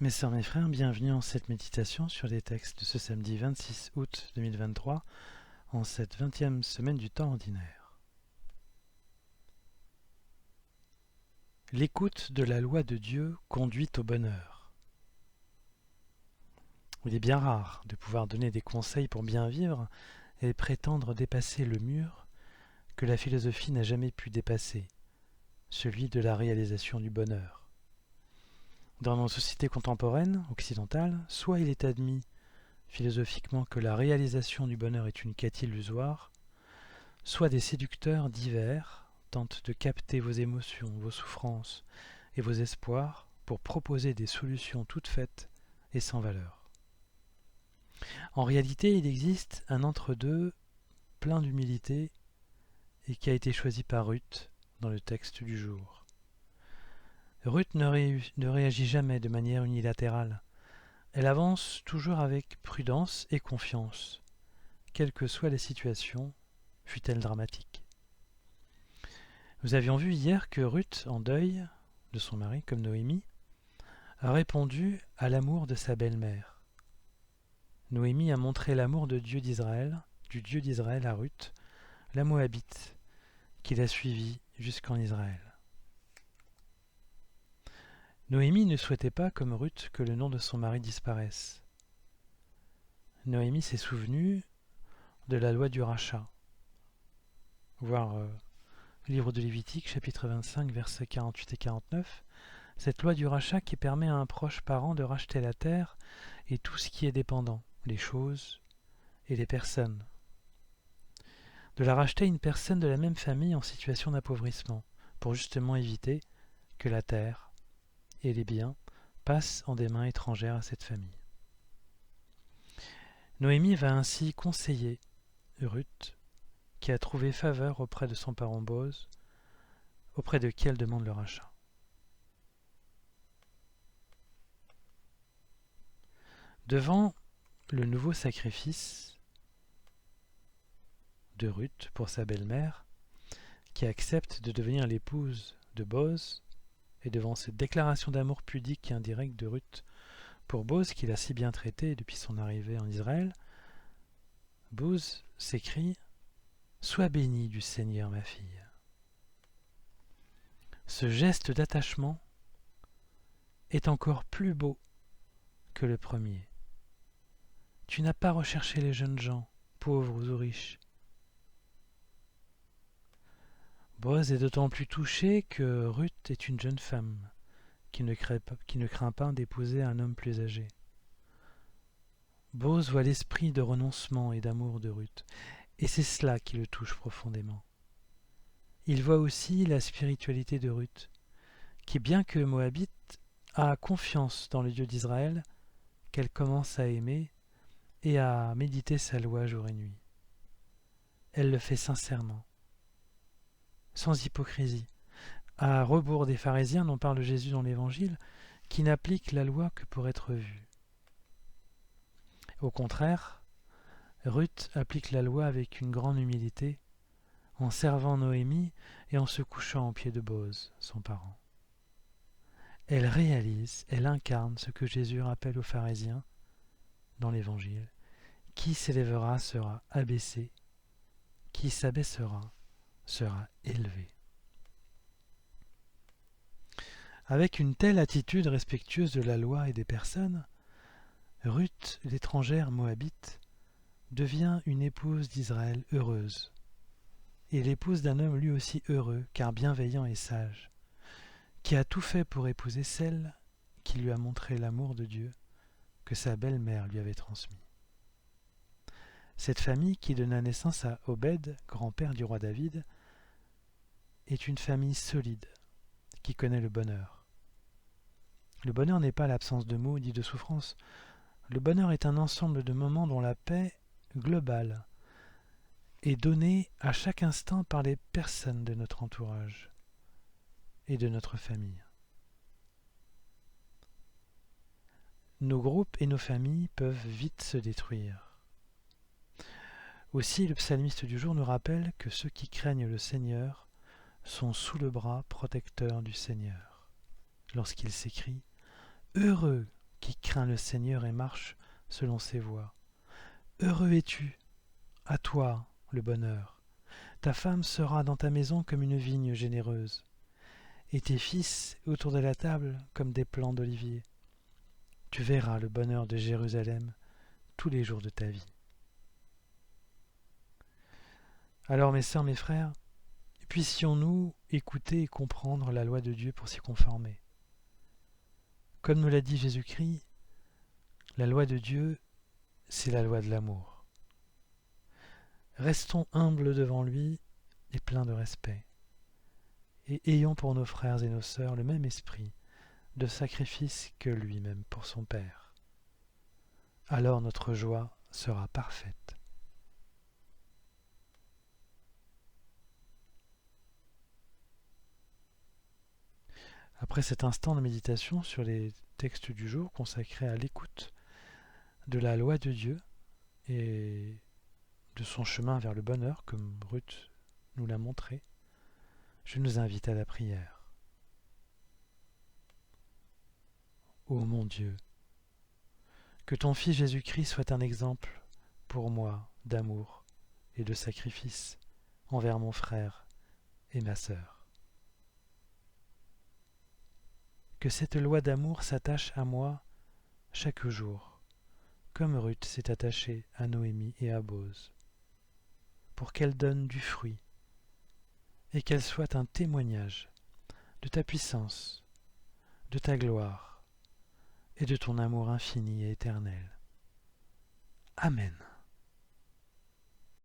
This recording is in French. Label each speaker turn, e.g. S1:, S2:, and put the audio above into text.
S1: Mes sœurs, mes frères, bienvenue en cette méditation sur les textes de ce samedi 26 août 2023, en cette 20e semaine du temps ordinaire. L'écoute de la loi de Dieu conduit au bonheur. Il est bien rare de pouvoir donner des conseils pour bien vivre et prétendre dépasser le mur que la philosophie n'a jamais pu dépasser, celui de la réalisation du bonheur. Dans nos sociétés contemporaines, occidentales, soit il est admis philosophiquement que la réalisation du bonheur est une quête illusoire, soit des séducteurs divers tentent de capter vos émotions, vos souffrances et vos espoirs pour proposer des solutions toutes faites et sans valeur. En réalité, il existe un entre-deux plein d'humilité et qui a été choisi par Ruth dans le texte du jour. Ruth ne réagit jamais de manière unilatérale. Elle avance toujours avec prudence et confiance, quelle que soit la situation, fût-elle dramatique. Nous avions vu hier que Ruth, en deuil de son mari, comme Noémie, a répondu à l'amour de sa belle-mère. Noémie a montré l'amour du Dieu d'Israël à Ruth, la Moabite, qui l'a suivi jusqu'en Israël. Noémie ne souhaitait pas, comme Ruth, que le nom de son mari disparaisse. Noémie s'est souvenue de la loi du rachat. Voir livre de Lévitique, chapitre 25, versets 48 et 49. Cette loi du rachat qui permet à un proche parent de racheter la terre et tout ce qui est dépendant, les choses et les personnes. De la racheter à une personne de la même famille en situation d'appauvrissement, pour justement éviter que la terre et les biens passent en des mains étrangères à cette famille. Noémie va ainsi conseiller Ruth, qui a trouvé faveur auprès de son parent Boz, auprès de qui elle demande le rachat. Devant le nouveau sacrifice de Ruth pour sa belle-mère, qui accepte de devenir l'épouse de Boz, et devant cette déclaration d'amour pudique et indirecte de Ruth pour Boz, qu'il a si bien traité depuis son arrivée en Israël, Boz s'écrie « Sois bénie du Seigneur, ma fille ». Ce geste d'attachement est encore plus beau que le premier. Tu n'as pas recherché les jeunes gens, pauvres ou riches. Boz est d'autant plus touché que Ruth est une jeune femme qui ne craint pas d'épouser un homme plus âgé. Boz voit l'esprit de renoncement et d'amour de Ruth, et c'est cela qui le touche profondément. Il voit aussi la spiritualité de Ruth, qui, bien que moabite, a confiance dans le Dieu d'Israël, qu'elle commence à aimer et à méditer sa loi jour et nuit. Elle le fait sincèrement, sans hypocrisie, à rebours des pharisiens dont parle Jésus dans l'Évangile, qui n'appliquent la loi que pour être vus. Au contraire, Ruth applique la loi avec une grande humilité, en servant Noémie et en se couchant aux pieds de Boz, son parent. Elle réalise, elle incarne ce que Jésus rappelle aux pharisiens dans l'Évangile. Qui s'élèvera sera abaissé, qui s'abaissera sera élevé. Avec une telle attitude respectueuse de la loi et des personnes, Ruth, l'étrangère moabite, devient une épouse d'Israël heureuse, et l'épouse d'un homme lui aussi heureux, car bienveillant et sage, qui a tout fait pour épouser celle qui lui a montré l'amour de Dieu que sa belle-mère lui avait transmis. Cette famille qui donna naissance à Obed, grand-père du roi David, est une famille solide, qui connaît le bonheur. Le bonheur n'est pas l'absence de maux ni de souffrance. Le bonheur est un ensemble de moments dont la paix globale est donnée à chaque instant par les personnes de notre entourage et de notre famille. Nos groupes et nos familles peuvent vite se détruire. Aussi, le psalmiste du jour nous rappelle que ceux qui craignent le Seigneur sont sous le bras protecteur du Seigneur, lorsqu'il s'écrie « Heureux qui craint le Seigneur et marche selon ses voies. Heureux es-tu, à toi le bonheur. Ta femme sera dans ta maison comme une vigne généreuse, et tes fils autour de la table comme des plants d'olivier. Tu verras le bonheur de Jérusalem tous les jours de ta vie. Alors mes sœurs, mes frères, puissions-nous écouter et comprendre la loi de Dieu pour s'y conformer. Comme nous l'a dit Jésus-Christ, la loi de Dieu, c'est la loi de l'amour. Restons humbles devant lui et pleins de respect, et ayons pour nos frères et nos sœurs le même esprit de sacrifice que lui-même pour son Père. Alors notre joie sera parfaite. Après cet instant de méditation sur les textes du jour consacrés à l'écoute de la loi de Dieu et de son chemin vers le bonheur, comme Ruth nous l'a montré, je nous invite à la prière. Ô mon Dieu, que ton Fils Jésus-Christ soit un exemple pour moi d'amour et de sacrifice envers mon frère et ma sœur. Que cette loi d'amour s'attache à moi chaque jour, comme Ruth s'est attachée à Noémie et à Bose, pour qu'elle donne du fruit et qu'elle soit un témoignage de ta puissance, de ta gloire et de ton amour infini et éternel. Amen.